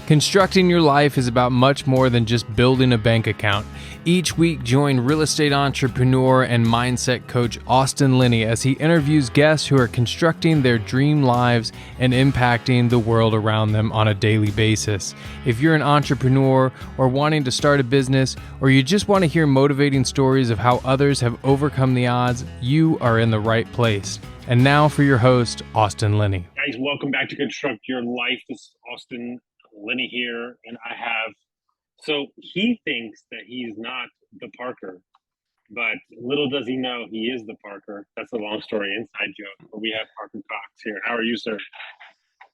Constructing your life is about much more than just building a bank account. Each week, join real estate entrepreneur and mindset coach Austin Linney as he interviews guests who are constructing their dream lives and impacting the world around them on a daily basis. If you're an entrepreneur or wanting to start a business, or you just want to hear motivating stories of how others have overcome the odds, you are in the right place. And now for your host, Austin Linney. Guys, welcome back to Construct Your Life. This is Austin Linney here, and so he thinks that he's not the Parker, but little does he know he is the Parker. That's a long story inside joke, but we have Parker Cox here. How are you, sir?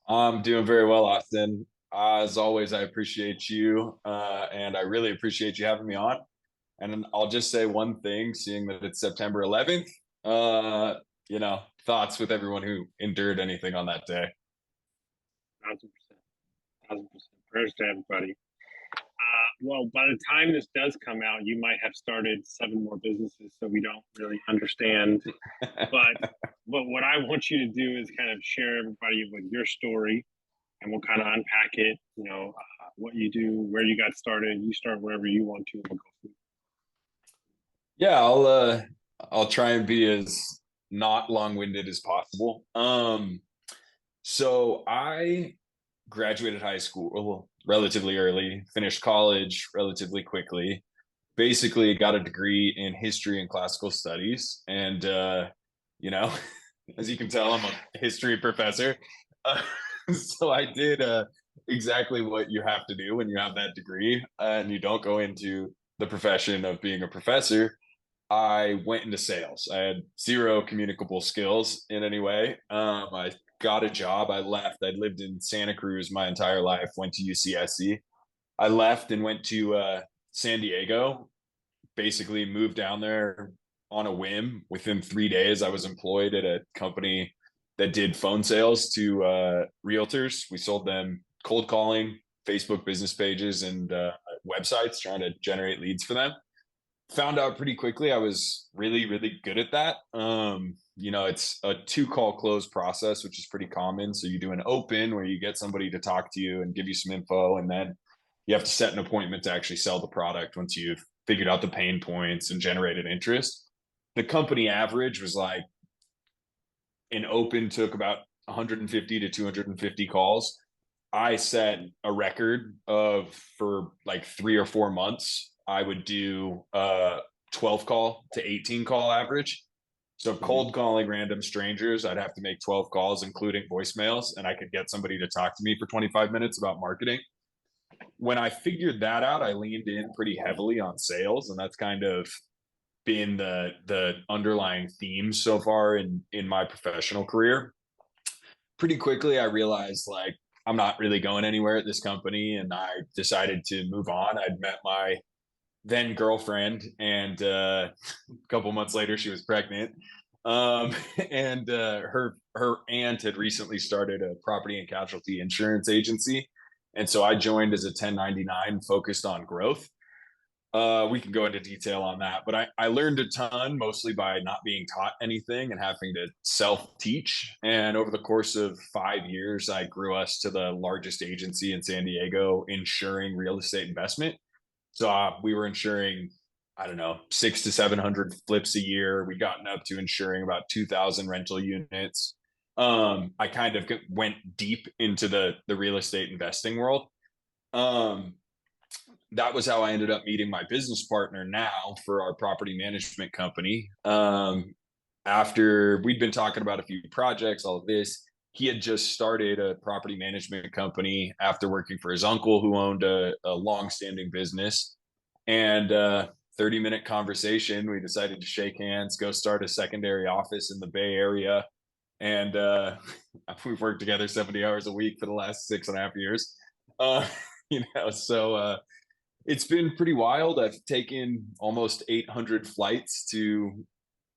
I'm doing very well, Austin. As always, I appreciate you, and I really appreciate you having me on. And I'll just say one thing, seeing that it's September 11th, thoughts with everyone who endured anything on that day. 1,000%. Prayers to everybody. Well, by the time this does come out, you might have started 7 more businesses, so we don't really understand. But what I want you to do is kind of share everybody with your story, and we'll kind of unpack it. What you do, where you got started. You start wherever you want to, and we'll go through. Yeah, I'll try and be as not long-winded as possible. So I graduated high school relatively early, finished college relatively quickly, basically got a degree in history and classical studies. And, as you can tell, I'm a history professor. So I did exactly what you have to do when you have that degree and you don't go into the profession of being a professor. I went into sales. I had 0 communicable skills in any way. I got a job. I left. I'd lived in Santa Cruz my entire life, went to UCSC. I left and went to San Diego, basically moved down there on a whim. Within 3 days, I was employed at a company that did phone sales to realtors. We sold them cold calling, Facebook business pages, and websites, trying to generate leads for them. Found out pretty quickly I was really, really good at that. It's a 2-call close process, which is pretty common. So you do an open where you get somebody to talk to you and give you some info, and then you have to set an appointment to actually sell the product once you've figured out the pain points and generated interest. The company average was like an open took about 150 to 250 calls. I set a record for like 3 or 4 months, I would do 12 call to 18 call average. So cold calling random strangers, I'd have to make 12 calls, including voicemails, and I could get somebody to talk to me for 25 minutes about marketing. When I figured that out, I leaned in pretty heavily on sales, and that's kind of been the underlying theme so far in my professional career. Pretty quickly, I realized I'm not really going anywhere at this company, and I decided to move on. I'd met my then girlfriend, and a couple months later she was pregnant, and her aunt had recently started a property and casualty insurance agency, and so I joined as a 1099 focused on growth. We can go into detail on that, but I learned a ton, mostly by not being taught anything and having to self-teach. And over the course of 5 years, I grew us to the largest agency in San Diego insuring real estate investment. So we were insuring, 600 to 700 flips a year. We'd gotten up to insuring about 2,000 rental units. I kind of went deep into the real estate investing world. That was how I ended up meeting my business partner now for our property management company. After we'd been talking about a few projects, all of this, he had just started a property management company after working for his uncle, who owned a long-standing business. And 30-minute conversation, we decided to shake hands, go start a secondary office in the Bay Area. And we've worked together 70 hours a week for the last 6.5 years. So it's been pretty wild. I've taken almost 800 flights to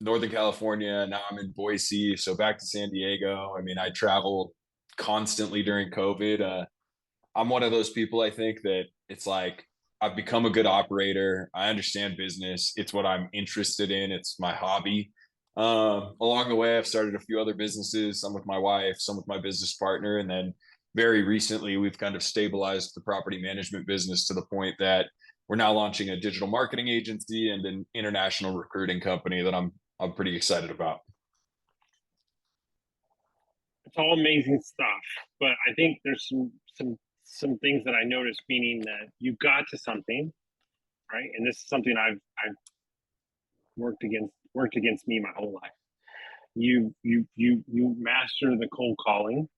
Northern California. Now I'm in Boise, so back to San Diego. I traveled constantly during COVID. I'm one of those people, I think, that it's like I've become a good operator. I understand business. It's what I'm interested in. It's my hobby. Along the way, I've started a few other businesses, some with my wife, some with my business partner, and then very recently, we've kind of stabilized the property management business to the point that we're now launching a digital marketing agency and an international recruiting company that I'm pretty excited about. It's all amazing stuff, but I think there's some things that I noticed, meaning that you got to something, right? And this is something I've worked against me my whole life. You master the cold calling,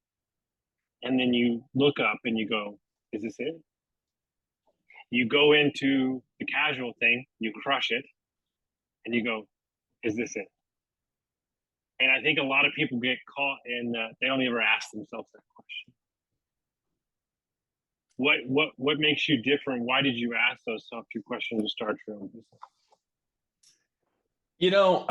and then you look up and you go, is this it? You go into the casual thing, you crush it, and you go, is this it? And I think a lot of people get caught in they don't ever ask themselves that question. What makes you different? Why did you ask those tough two questions to start your own business? You know,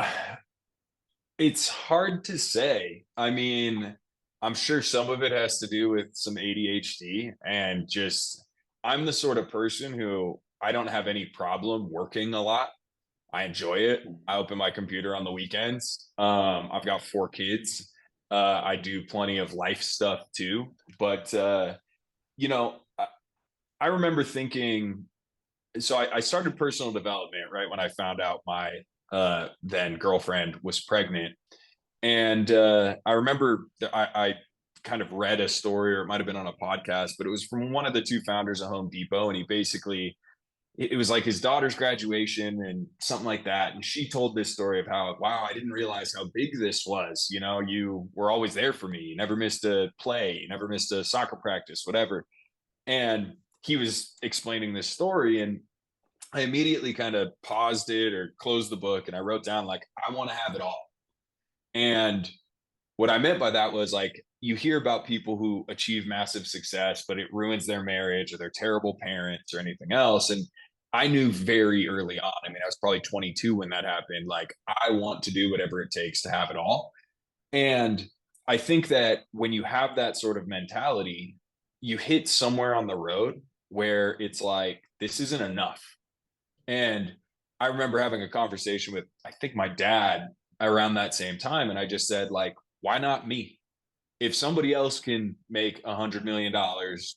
it's hard to say. I mean, I'm sure some of it has to do with some ADHD and just I'm the sort of person who I don't have any problem working a lot. I enjoy it. I open my computer on the weekends. I've got 4 kids. I do plenty of life stuff too. But you know, I remember thinking, so I started personal development right when I found out my then girlfriend was pregnant. And I remember that I kind of read a story, or it might have been on a podcast, but it was from one of the two founders of Home Depot. And he basically, it was like his daughter's graduation and something like that. And she told this story of how, wow, I didn't realize how big this was. You know, you were always there for me. You never missed a play, you never missed a soccer practice, whatever. And he was explaining this story. And I immediately kind of paused it or closed the book and I wrote down, like, I want to have it all. And what I meant by that was like, you hear about people who achieve massive success, but it ruins their marriage or they're terrible parents or anything else. And I knew very early on, I mean, I was probably 22 when that happened. Like, I want to do whatever it takes to have it all. And I think that when you have that sort of mentality, you hit somewhere on the road where it's like, this isn't enough. And I remember having a conversation with, I think, my dad around that same time. And I just said, like, why not me? If somebody else can make $100 million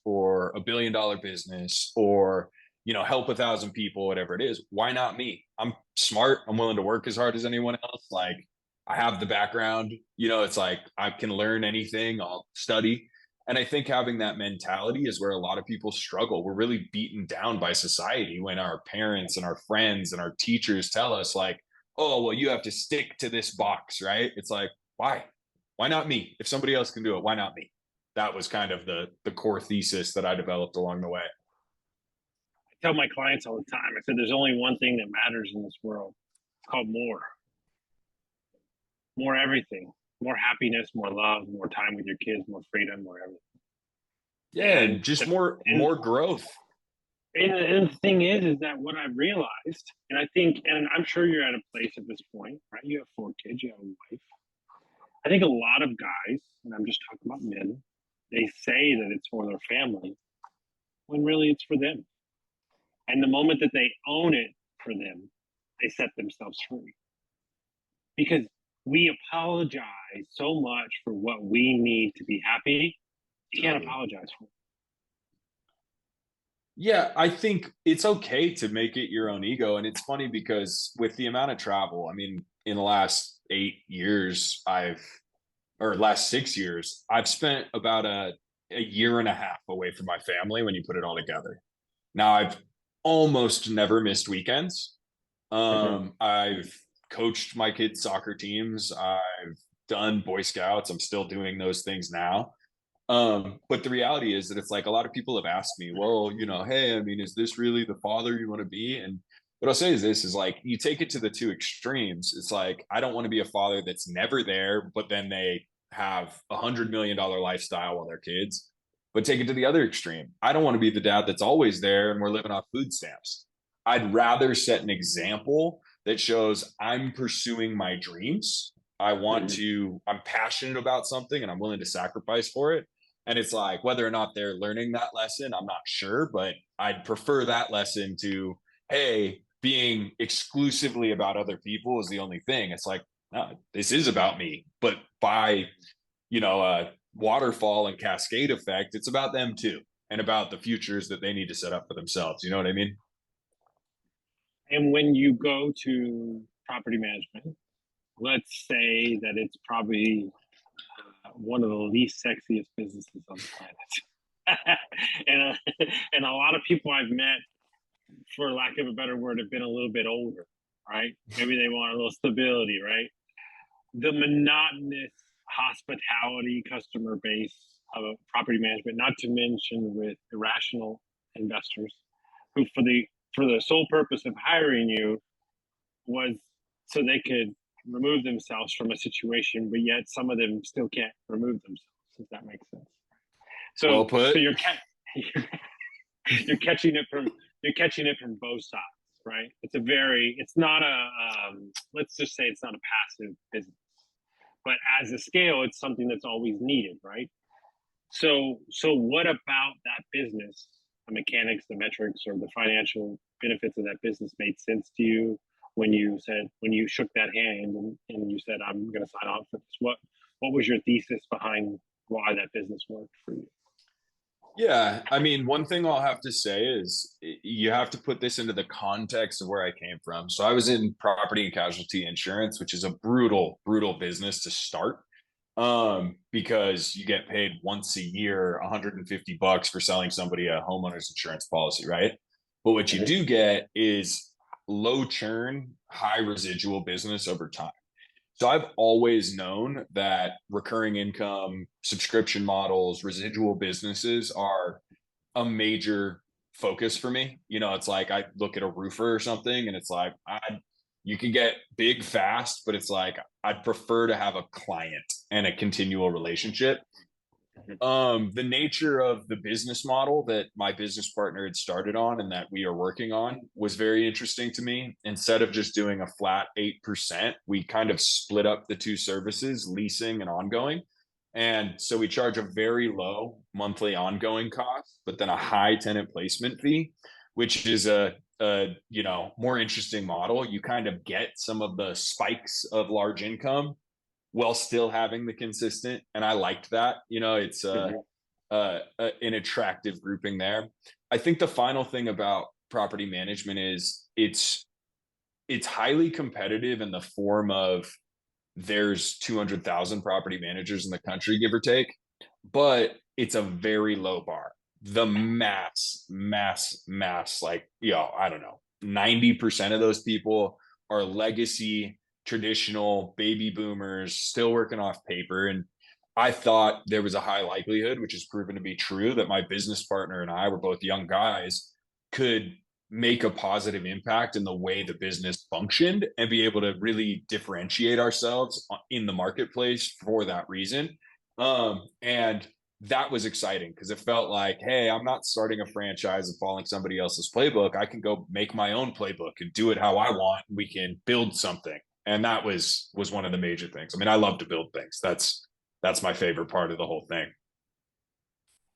or $1 billion business or, you know, help 1,000 people, whatever it is, why not me? I'm smart. I'm willing to work as hard as anyone else. Like, I have the background, you know, it's like I can learn anything, I'll study. And I think having that mentality is where a lot of people struggle. We're really beaten down by society when our parents and our friends and our teachers tell us, like, oh, well, you have to stick to this box, right? It's like, why? Why not me? If somebody else can do it, why not me? That was kind of the core thesis that I developed along the way. I tell my clients all the time, I said, there's only one thing that matters in this world. It's called more. More everything. More happiness, more love, more time with your kids, more freedom, more everything. Yeah, and just more growth. And the thing is that what I've realized, and I think, and I'm sure you're at a place at this point, right? You have 4 kids, you have a wife. I think a lot of guys, and I'm just talking about men, they say that it's for their family, when really it's for them. And the moment that they own it for them, they set themselves free. Because we apologize so much for what we need to be happy. You can't apologize for it. Yeah, I think it's okay to make it your own ego. And it's funny because with the amount of travel, I mean, in the last 8 years, last 6 years, I've spent about a year and a half away from my family when you put it all together. Now, I've almost never missed weekends. I've coached my kids' soccer teams. I've done Boy Scouts. I'm still doing those things now. But the reality is that it's like a lot of people have asked me, well, you know, hey, I mean, is this really the father you want to be? And what I'll say is this is like, you take it to the two extremes. It's like, I don't want to be a father that's never there, but then they have $100 million lifestyle while they're kids. But take it to the other extreme. I don't want to be the dad that's always there and we're living off food stamps. I'd rather set an example that shows I'm pursuing my dreams. I'm passionate about something and I'm willing to sacrifice for it. And it's like, whether or not they're learning that lesson, I'm not sure, but I'd prefer that lesson to, hey, being exclusively about other people is the only thing. It's like, no, this is about me, but by, waterfall and cascade effect. It's about them too, and about the futures that they need to set up for themselves. You know what I mean? And when you go to property management, let's say that it's probably one of the least sexiest businesses on the planet. And a lot of people I've met, for lack of a better word, have been a little bit older, right? Maybe they want a little stability, right? The monotonous hospitality customer base of property management, not to mention with irrational investors who for the sole purpose of hiring you was so they could remove themselves from a situation, but yet some of them still can't remove themselves, if that makes sense. Well So put. you're catching it from both sides, right? It's not a let's just say it's not a passive business, but as a scale, it's something that's always needed, right? So what about that business, the mechanics, the metrics, or the financial benefits of that business made sense to you when you shook that hand and you said, I'm going to sign on for this? What was your thesis behind why that business worked for you? Yeah, I mean, one thing I'll have to say is you have to put this into the context of where I came from. So I was in property and casualty insurance, which is a brutal, brutal business to start, because you get paid once a year, $150 for selling somebody a homeowner's insurance policy, right? But what you do get is low churn, high residual business over time. So I've always known that recurring income, subscription models, residual businesses are a major focus for me. You know, it's like I look at a roofer or something and it's like you can get big fast, but it's like I'd prefer to have a client and a continual relationship. The nature of the business model that my business partner had started on and that we are working on was very interesting to me. Instead of just doing a flat 8%, we kind of split up the two services, leasing and ongoing. And so we charge a very low monthly ongoing cost, but then a high tenant placement fee, which is a more interesting model. You kind of get some of the spikes of large income while still having the consistent. And I liked that. You know, it's an attractive grouping there. I think the final thing about property management is it's highly competitive in the form of there's 200,000 property managers in the country, give or take, but it's a very low bar. The mass, like, I don't know, 90% of those people are legacy, traditional baby boomers still working off paper. And I thought there was a high likelihood, which has proven to be true, that my business partner and I were both young guys, could make a positive impact in the way the business functioned and be able to really differentiate ourselves in the marketplace for that reason. And that was exciting because it felt like, hey, I'm not starting a franchise and following somebody else's playbook. I can go make my own playbook and do it how I want. We can build something. And that was one of the major things. I mean, I love to build things. That's my favorite part of the whole thing.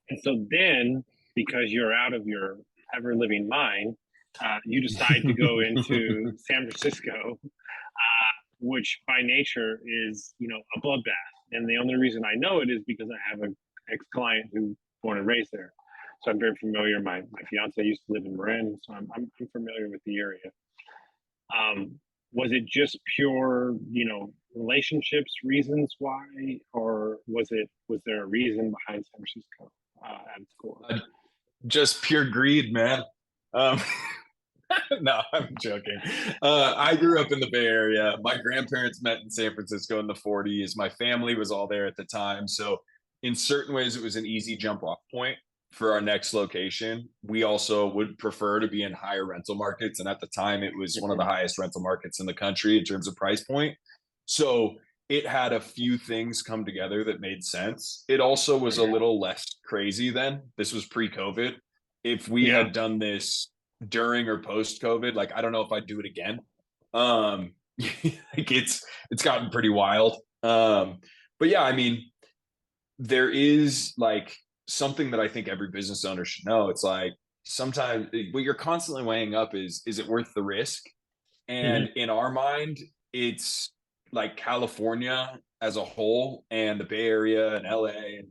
And so then, because you're out of your ever living mind, you decide to go into San Francisco, which by nature is, a bloodbath. And the only reason I know it is because I have an ex-client who born and raised there. So I'm very familiar. My fiance used to live in Marin, so I'm familiar with the area. Was it just pure, relationships reasons why, or was there a reason behind San Francisco at its core? Just pure greed, man. No, I'm joking. I grew up in the Bay Area. My grandparents met in San Francisco in the 40s. My family was all there at the time. So in certain ways, it was an easy jump off point for our next location. We also would prefer to be in higher rental markets. And at the time, it was one of the highest rental markets in the country in terms of price point. So it had a few things come together that made sense. It also was a little less crazy then. This was pre-COVID. If we had done this during or post-COVID, like, I don't know if I'd do it again. Like it's gotten pretty wild. But yeah, I mean, there is like something that I think every business owner should know. It's like sometimes what you're constantly weighing up is it worth the risk? And in our mind, it's like California as a whole and the Bay Area and LA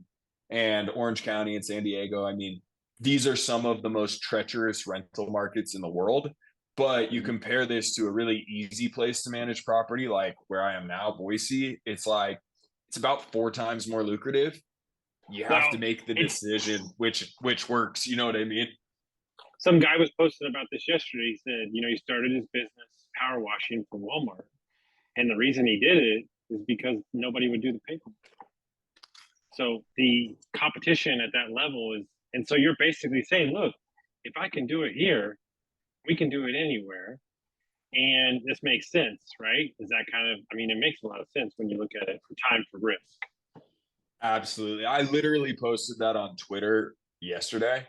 and Orange County and San Diego, I mean, these are some of the most treacherous rental markets in the world. But you compare this to a really easy place to manage property, like where I am now, Boise, it's like it's about 4 times more lucrative. You have to Well, make the it's decision which works. You know what I mean? some guy was posting about this yesterday. He said, he started his business power washing for Walmart, and the reason he did it is because nobody would do the paper. So the competition at that level is, and so you're basically saying, look, if I can do it here, we can do it anywhere. And this makes sense, right? Is that kind of, I mean, it makes a lot of sense when you look at it for time for risk. Absolutely. I literally posted that on Twitter yesterday.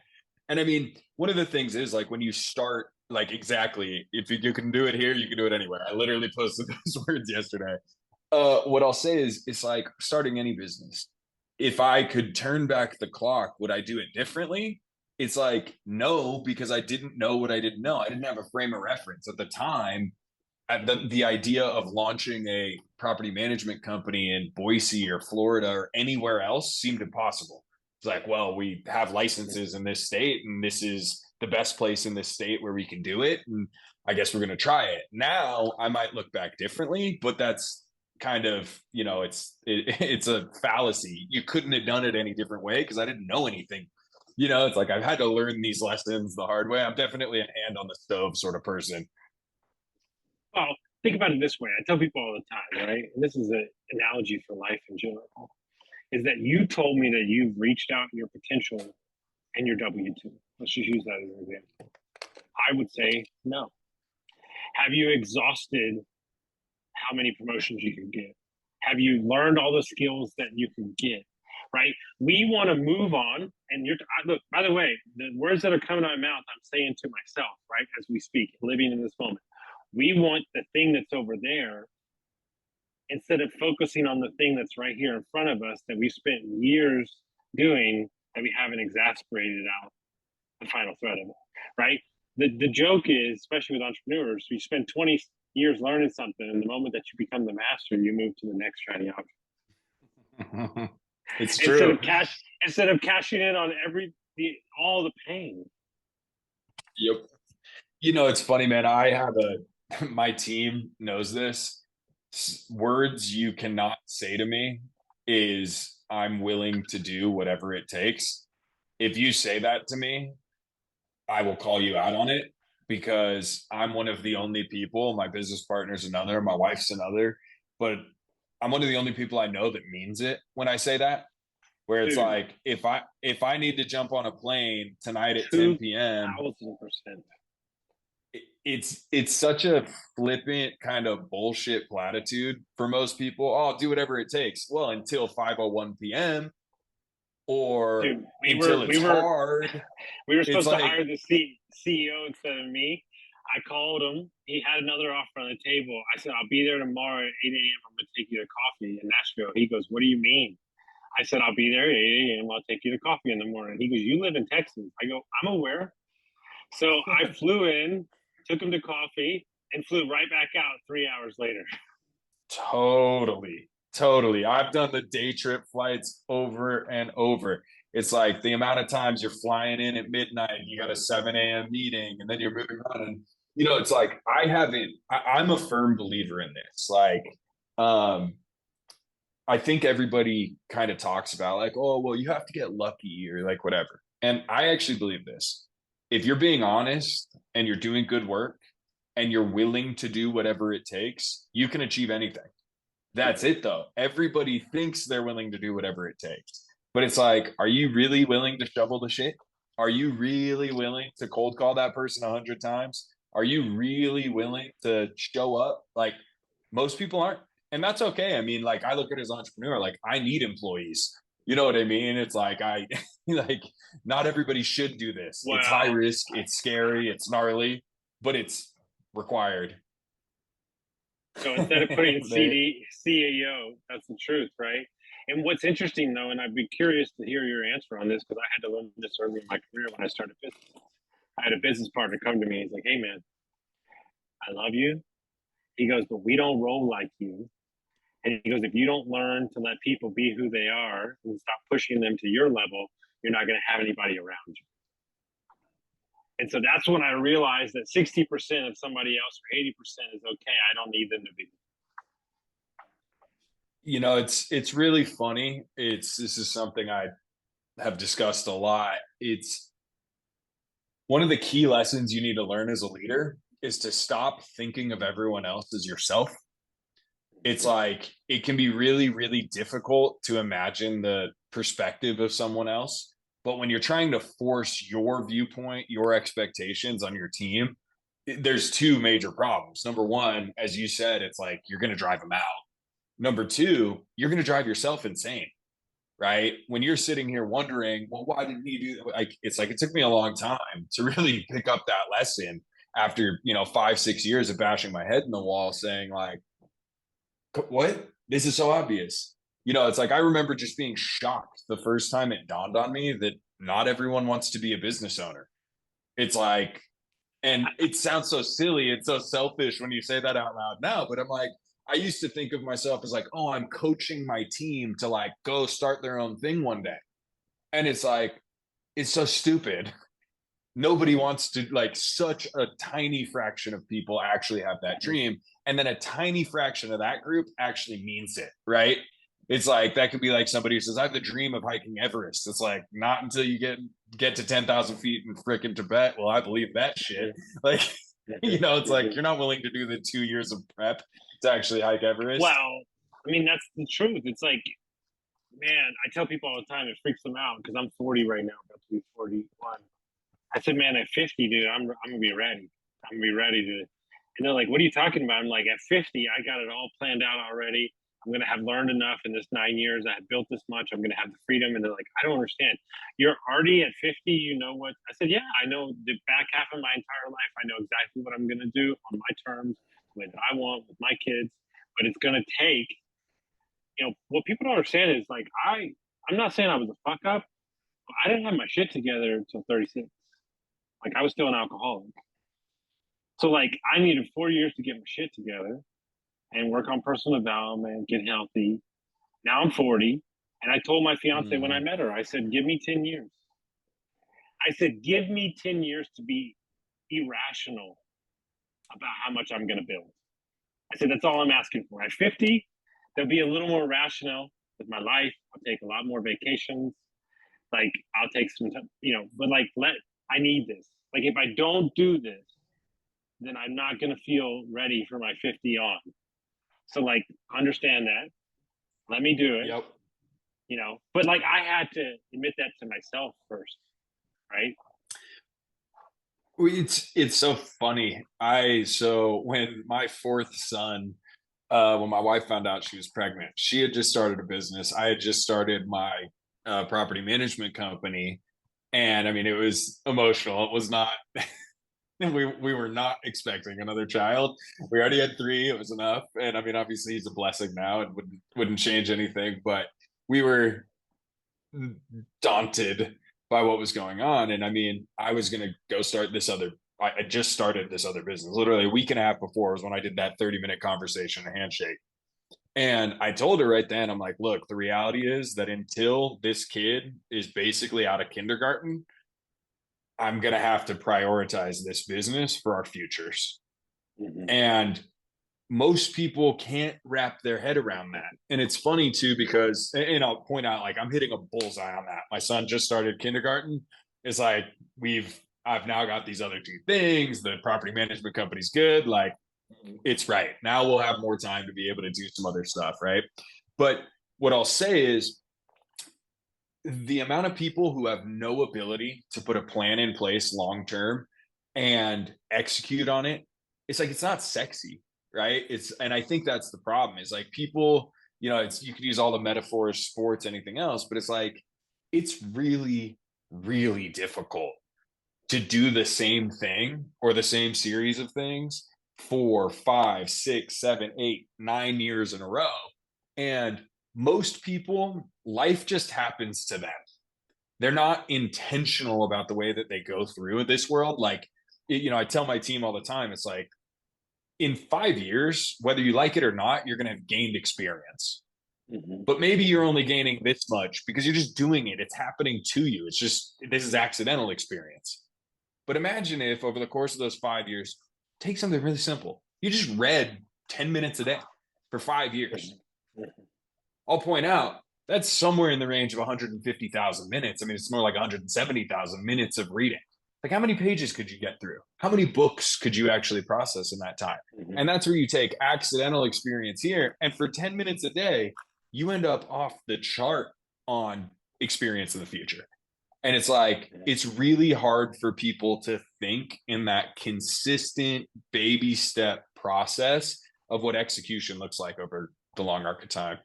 And I mean, one of the things is like when you start, like exactly, if you can do it here, you can do it anywhere. I literally posted those words yesterday. What I'll say is it's like starting any business. If I could turn back the clock, would I do it differently? It's like no, because I didn't know what I didn't know. I didn't have a frame of reference at the time. The idea of launching a property management company in Boise or Florida or anywhere else seemed impossible. It's like, well, we have licenses in this state, and this is the best place in this state where we can do it. And I guess we're going to try it. Now I might look back differently, but that's kind of, it's a fallacy. You couldn't have done it any different way because I didn't know anything. It's like I've had to learn these lessons the hard way. I'm definitely a hand on the stove sort of person. Well, think about it this way. I tell people all the time, right? And this is an analogy for life in general, is that you told me that you've reached out your potential and your W-2. Let's just use that as an example. I would say no. Have you exhausted how many promotions you can get? Have you learned all the skills that you can get? Right? We want to move on. And look, by the way, the words that are coming out of my mouth, I'm saying to myself, right, as we speak, living in this moment. We want the thing that's over there instead of focusing on the thing that's right here in front of us that we spent years doing that we haven't exasperated out the final thread of it, right? The joke is, especially with entrepreneurs, you spend 20 years learning something, and the moment that you become the master, you move to the next shiny object. It's true. Instead of cashing in on all the pain. Yep. It's funny, man. I have my team knows this. Words you cannot say to me is I'm willing to do whatever it takes. If you say that to me, I will call you out on it because I'm one of the only people, my business partner's another, my wife's another, but I'm one of the only people I know that means it when I say that. Where it's like if I need to jump on a plane tonight at 10 p.m. 1000%. It's such a flippant kind of bullshit platitude for most people. Oh, I'll do whatever it takes. Well, until 5:01 p.m. or until it's hard. We were supposed to hire the CEO instead of me. I called him. He had another offer on the table. I said, I'll be there tomorrow at 8 a.m. I'm going to take you to coffee in Nashville. He goes, what do you mean? I said, I'll be there at 8 a.m. I'll take you to coffee in the morning. He goes, you live in Texas. I go, I'm aware. So I flew in, took him to coffee, and flew right back out 3 hours later. Totally. I've done the day trip flights over and over. It's like the amount of times you're flying in at midnight, you got a 7 a.m. meeting, and then you're moving on. And, it's like I'm a firm believer in this. Like, I think everybody kind of talks about like, oh, well, you have to get lucky or like whatever. And I actually believe this. If you're being honest and you're doing good work and you're willing to do whatever it takes, you can achieve anything. That's it though. Everybody thinks they're willing to do whatever it takes. But it's like, are you really willing to shovel the shit? Are you really willing to cold call that person 100 times? Are you really willing to show up? Like most people aren't. And that's okay. I mean, like I look at it as an entrepreneur, like I need employees. You know what I mean? It's like like not everybody should do this. Wow. It's high risk, it's scary, it's gnarly, but it's required. So instead of putting CEO, that's the truth, right? And what's interesting though, and I'd be curious to hear your answer on this because I had to learn this early in my career when I started business. I had a business partner come to me. He's like, hey man, I love you. He goes, but we don't roll like you. And he goes, if you don't learn to let people be who they are and stop pushing them to your level, you're not going to have anybody around you. And so that's when I realized that 60% of somebody else or 80% is okay. I don't need them to be. You know, it's really funny. This is something I have discussed a lot. It's one of the key lessons you need to learn as a leader is to stop thinking of everyone else as yourself. It's like it can be really, really difficult to imagine the perspective of someone else. But when you're trying to force your viewpoint, your expectations on your team, there's two major problems. Number one, as you said, it's like you're going to drive them out. Number two, you're going to drive yourself insane, right? When you're sitting here wondering, well, why didn't he do that? Like, it's like it took me a long time to really pick up that lesson after, 5-6 years of bashing my head in the wall saying like, what? This is so obvious. It's like I remember just being shocked the first time it dawned on me that not everyone wants to be a business owner. It's like, and it sounds so silly and so selfish when you say that out loud now, but I'm like, I used to think of myself as like, oh, I'm coaching my team to like go start their own thing one day. And it's like, it's so stupid. Nobody wants to, like, such a tiny fraction of people actually have that dream. And then a tiny fraction of that group actually means it, right? It's like that could be like somebody who says, I have the dream of hiking Everest. It's like not until you get to 10,000 feet in frickin' Tibet. Well, I believe that shit. Like, it's like you're not willing to do the 2 years of prep to actually hike Everest. Well, I mean, that's the truth. It's like, man, I tell people all the time, it freaks them out because I'm 40 right now, about to be 41. I said, man, at 50, dude, I'm gonna be ready. I'm gonna be ready to. And they're like, what are you talking about? I'm like, at 50, I got it all planned out already. I'm gonna have learned enough in this 9 years. I have built this much. I'm gonna have the freedom. And they're like, I don't understand. You're already at 50. You know what? I said, yeah, I know the back half of my entire life. I know exactly what I'm gonna do on my terms, the way that I want with my kids. But it's gonna take. What people don't understand is like I'm not saying I was a fuck up. But I didn't have my shit together until 36. Like I was still an alcoholic. So like I needed 4 years to get my shit together and work on personal development, get healthy. Now I'm 40. And I told my fiance when I met her, I said, give me 10 years. I said, give me 10 years to be irrational about how much I'm going to build. I said, that's all I'm asking for. At 50, there'll be a little more rational with my life. I'll take a lot more vacations. Like I'll take some time, but like I need this. Like if I don't do this, then I'm not going to feel ready for my 50 on. So like understand that. Let me do it. Yep. But like I had to admit that to myself first, right? It's so funny. So when my fourth son, when my wife found out she was pregnant, she had just started a business. I had just started my property management company, and I mean it was emotional. It was not. we were not expecting another child. We already had 3. It was enough, and I mean obviously he's a blessing now and wouldn't change anything. But we were daunted by what was going on, and I mean I was gonna go start this other. I just started this other business literally a week and a half before was when I did that 30-minute conversation, a handshake. And I told her right then, I'm like, look, the reality is that until this kid is basically out of kindergarten, I'm going to have to prioritize this business for our futures. Mm-hmm. And most people can't wrap their head around that. And it's funny too, because, and I'll point out, like, I'm hitting a bullseye on that. My son just started kindergarten. It's like, I've now got these other 2 things. The property management company's good. Like, it's right. Now we'll have more time to be able to do some other stuff, right? But what I'll say is the amount of people who have no ability to put a plan in place long term and execute on it, it's like it's not sexy, right? And I think that's the problem. Is like people, you could use all the metaphors, sports, anything else, but it's like it's really, really difficult to do the same thing or the same series of things 4, 5, 6, 7, 8, 9 years in a row. And most people, life just happens to them. They're not intentional about the way that they go through this world. Like, I tell my team all the time, it's like, in 5 years, whether you like it or not, you're going to have gained experience. Mm-hmm. But maybe you're only gaining this much because you're just doing it. It's happening to you. It's just, this is accidental experience. But imagine if over the course of those 5 years, take something really simple. You just read 10 minutes a day for 5 years. Mm-hmm. I'll point out that's somewhere in the range of 150,000 minutes. I mean, it's more like 170,000 minutes of reading. Like, how many pages could you get through? How many books could you actually process in that time? Mm-hmm. And that's where you take accidental experience here. And for 10 minutes a day, you end up off the chart on experience in the future. And it's like, it's really hard for people to think in that consistent baby step process of what execution looks like over the long arc of time.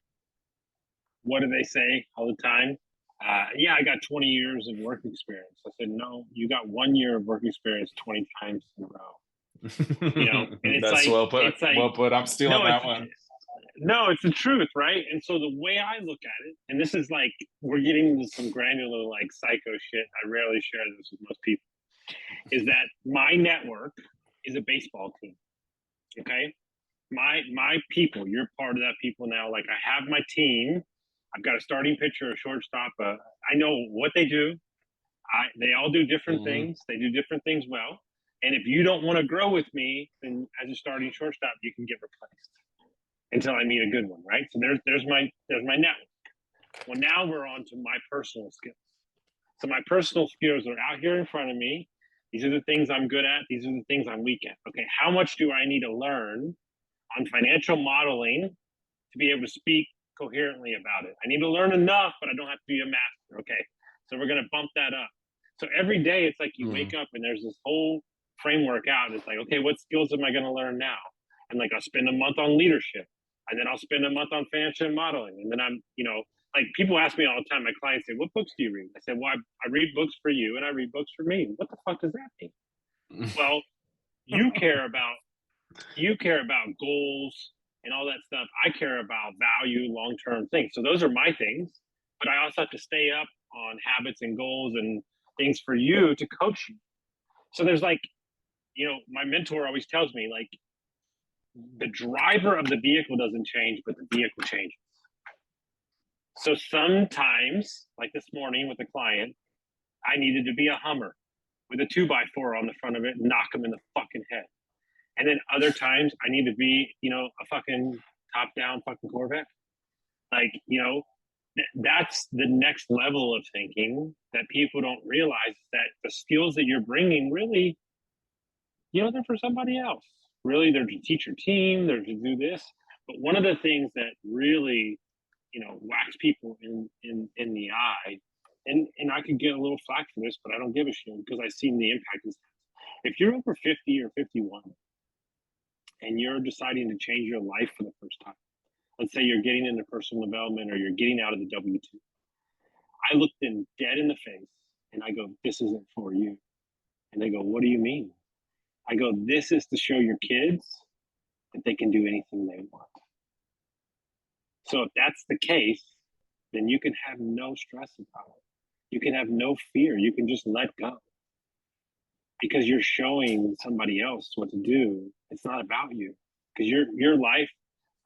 What do they say all the time? Yeah, I got 20 years of work experience. I said, no, you got 1 year of work experience 20 times in a row. You know, and it's that's like, well put. It's like, well put. I'm stealing no, that one. No, it's the truth, right? And so the way I look at it, and this is like, we're getting into some granular, like psycho shit. I rarely share this with most people, is that my network is a baseball team. Okay. My people, you're part of that people now. Like, I have my team. I've got a starting pitcher, a shortstop. I know what they do. They all do different things. They do different things well. And if you don't want to grow with me, then as a starting shortstop, you can get replaced until I meet a good one, right? So there's my network. Well, now we're on to my personal skills. So my personal skills are out here in front of me. These are the things I'm good at. These are the things I'm weak at. Okay, how much do I need to learn on financial modeling to be able to speak coherently about it? I need to learn enough, but I don't have to be a master. Okay, so we're going to bump that up. So every day it's like you wake up and there's this whole framework out. It's like, okay, what skills am I going to learn now? And like, I'll spend a month on leadership, and then I'll spend a month on financial modeling. And then I'm, like, people ask me all the time, my clients say, what books do you read? I said, well, I read books for you and I read books for me. What the fuck does that mean? Well, you care about goals and all that stuff. I care about value, long-term things. So those are my things, but I also have to stay up on habits and goals and things for you to coach you. So there's like, my mentor always tells me, like, the driver of the vehicle doesn't change, but the vehicle changes. So sometimes, like this morning with a client, I needed to be a Hummer with a 2x4 on the front of it and knock him in the fucking head. And then other times I need to be, a fucking top-down fucking Corvette. Like, that's the next level of thinking that people don't realize, that the skills that you're bringing really, they're for somebody else. Really, they're to teach your team, they're to do this. But one of the things that really, whacks people in the eye, and I could get a little flack for this, but I don't give a shit because I've seen the impact. If you're over 50 or 51 and you're deciding to change your life for the first time, let's say you're getting into personal development or you're getting out of the W-2, I look them dead in the face and I go, this isn't for you. And they go, what do you mean? I go, this is to show your kids that they can do anything they want. So if that's the case, then you can have no stress about it. You can have no fear. You can just let go. Because you're showing somebody else what to do. It's not about you. Because your life,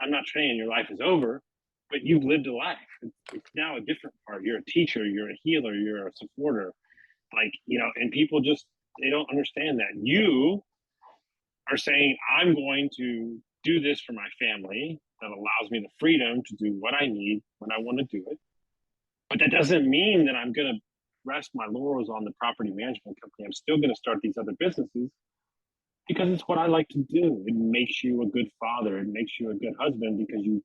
I'm not saying your life is over, but you've lived a life. It's now a different part. You're a teacher, you're a healer, you're a supporter. Like, and people just, they don't understand that. You are saying, I'm going to do this for my family that allows me the freedom to do what I need when I want to do it. But that doesn't mean that I'm going to rest my laurels on the property management company. I'm still going to start these other businesses because it's what I like to do. It makes you a good father. It makes you a good husband because you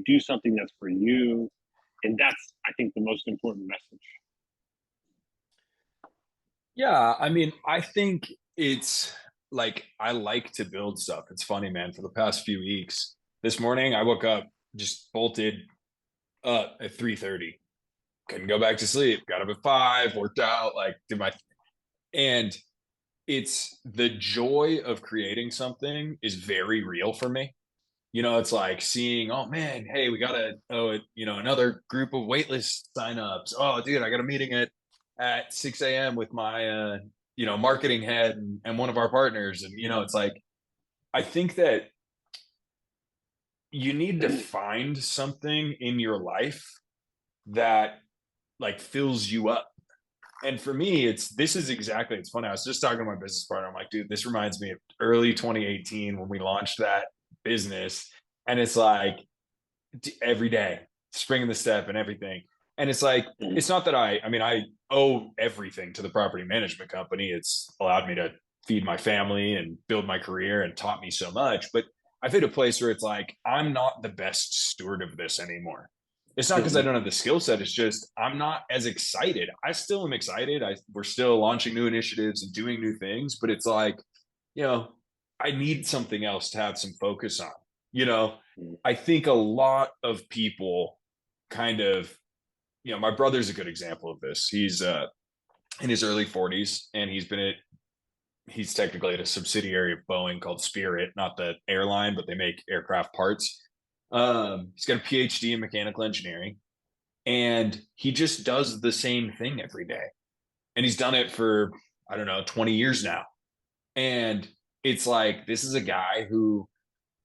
do something that's for you. And that's, I think, the most important message. Yeah, I mean, I think it's like, I like to build stuff. It's funny, man. For the past few weeks, this morning I woke up, just bolted up at 3:30. Couldn't go back to sleep. Got up at 5, worked out, like did my, and it's the joy of creating something is very real for me. It's like seeing, oh man, hey, we got another group of waitlist signups. Oh, dude, I got a meeting at 6 a.m. with my marketing head and one of our partners. And it's like I think that you need to find something in your life that like fills you up. And for me, it's funny. I was just talking to my business partner. I'm like, dude, this reminds me of early 2018 when we launched that business. And it's like every day, spring in the step and everything. And it's like, it's not that I owe everything to the property management company. It's allowed me to feed my family and build my career and taught me so much. But I've hit a place where it's like, I'm not the best steward of this anymore. It's not because I don't have the skill set. It's just I'm not as excited. I still am excited. We're still launching new initiatives and doing new things, but it's like, you know, I need something else to have some focus on. You know, I think a lot of people kind of, my brother's a good example of this. He's in his early 40s and he's technically at a subsidiary of Boeing called Spirit, not the airline, but they make aircraft parts. He's got a PhD in mechanical engineering and he just does the same thing every day. And he's done it for, I don't know, 20 years now. And it's like, this is a guy who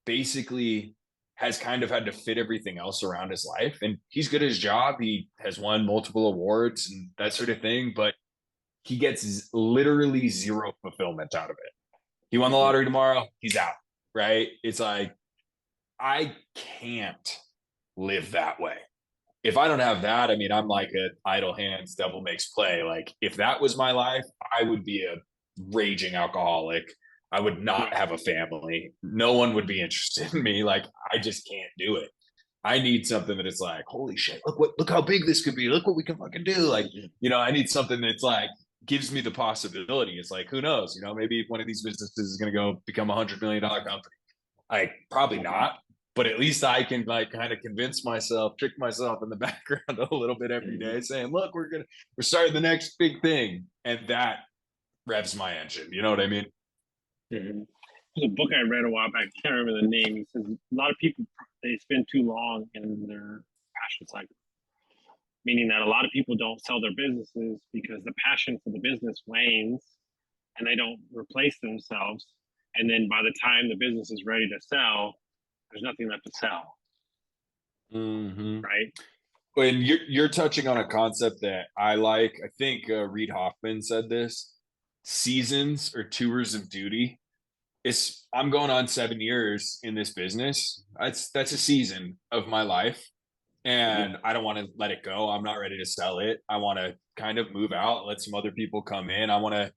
basically has kind of had to fit everything else around his life. And he's good at his job. He has won multiple awards and that sort of thing, but he gets literally zero fulfillment out of it. He won the lottery tomorrow, he's out, right? It's like, I can't live that way. If I don't have that, I'm like an idle hands, devil makes play. Like, if that was my life, I would be a raging alcoholic. I would not have a family. No one would be interested in me. Like, I just can't do it. I need something that is like, holy shit, look how big this could be. Look what we can fucking do. Like, I need something that's like gives me the possibility. It's like, who knows? Maybe one of these businesses is going to go become $100 million company. Like, probably not, but at least I can like kind of convince myself, trick myself in the background a little bit every day, saying, look, we're starting the next big thing. And that revs my engine. You know what I mean? Mm-hmm. There's a book I read a while back. I can't remember the name. He says a lot of people, they spend too long in their passion cycle, meaning that a lot of people don't sell their businesses because the passion for the business wanes and they don't replace themselves. And then by the time the business is ready to sell, there's nothing left to sell. Mm-hmm. Right. And you're touching on a concept that I like. I think Reid Hoffman said this: seasons or tours of duty. I'm going on 7 years in this business. That's a season of my life, and I don't want to let it go. I'm not ready to sell it. I want to kind of move out, let some other people come in. I want to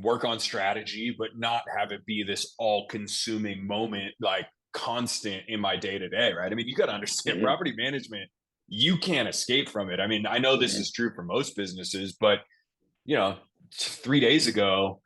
work on strategy, but not have it be this all-consuming moment, like constant in my day-to-day, right? You got to understand property management, you can't escape from it. I know this is true for most businesses, but 3 days ago,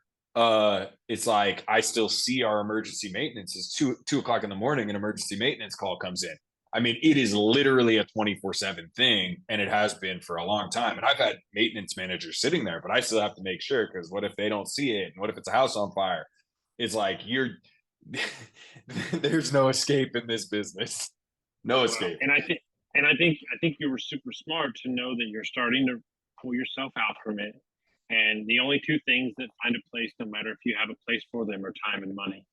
it's like I still see our emergency maintenance is 2 o'clock in the morning, an emergency maintenance call comes in. It is literally a 24/7 thing, and it has been for a long time. And I've had maintenance managers sitting there, but I still have to make sure, because what if they don't see it? And what if it's a house on fire? It's like there's no escape in this business. No escape. And I think you were super smart to know that you're starting to pull yourself out from it. And the only two things that find a place, no matter if you have a place for them, are time and money.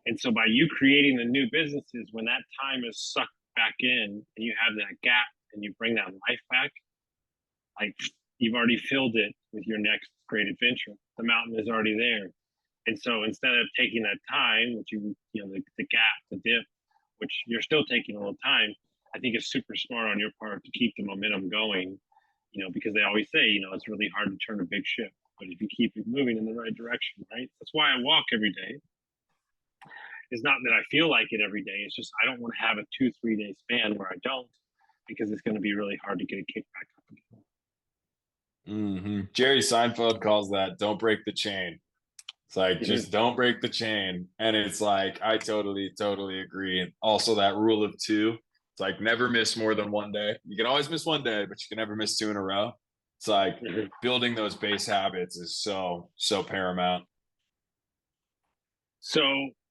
And so by you creating the new businesses, when that time is sucked back in and you have that gap and you bring that life back, like, you've already filled it with your next great adventure. The mountain is already there. And so instead of taking that time, which the gap, the dip, which you're still taking a little time, I think it's super smart on your part to keep the momentum going, because they always say, it's really hard to turn a big ship, but if you keep it moving in the right direction, right? That's why I walk every day. It's not that I feel like it every day. It's just I don't want to have a 2-3 day span where I don't, because it's going to be really hard to get a kick back up again. Jerry Seinfeld calls that "don't break the chain." It's like, just don't break the chain. And it's like, I totally agree. And also that rule of 2, it's like never miss more than 1 day. You can always miss 1 day, but you can never miss 2 in a row. It's like building those base habits is so paramount. So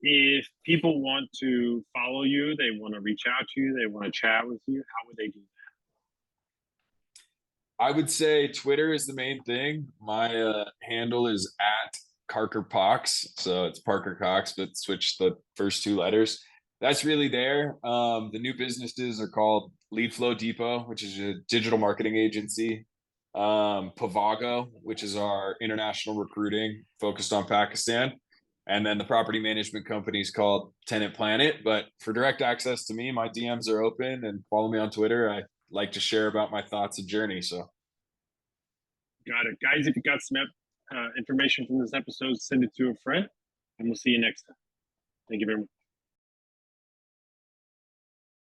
if people want to follow you, they want to reach out to you, they want to chat with you, how would they do that? I would say Twitter is the main thing. My handle is Parker Cox. So it's Parker Cox, but switch the first two letters. That's really there. The new businesses are called Lead Flow Depot, which is a digital marketing agency. Pavago, which is our international recruiting focused on Pakistan. And then the property management company is called Tenant Planet. But for direct access to me, my DMs are open, and follow me on Twitter. I like to share about my thoughts and journey. So Got it. Guys, if you got some information from this episode, send it to a friend, and we'll see you next time. Thank you very much.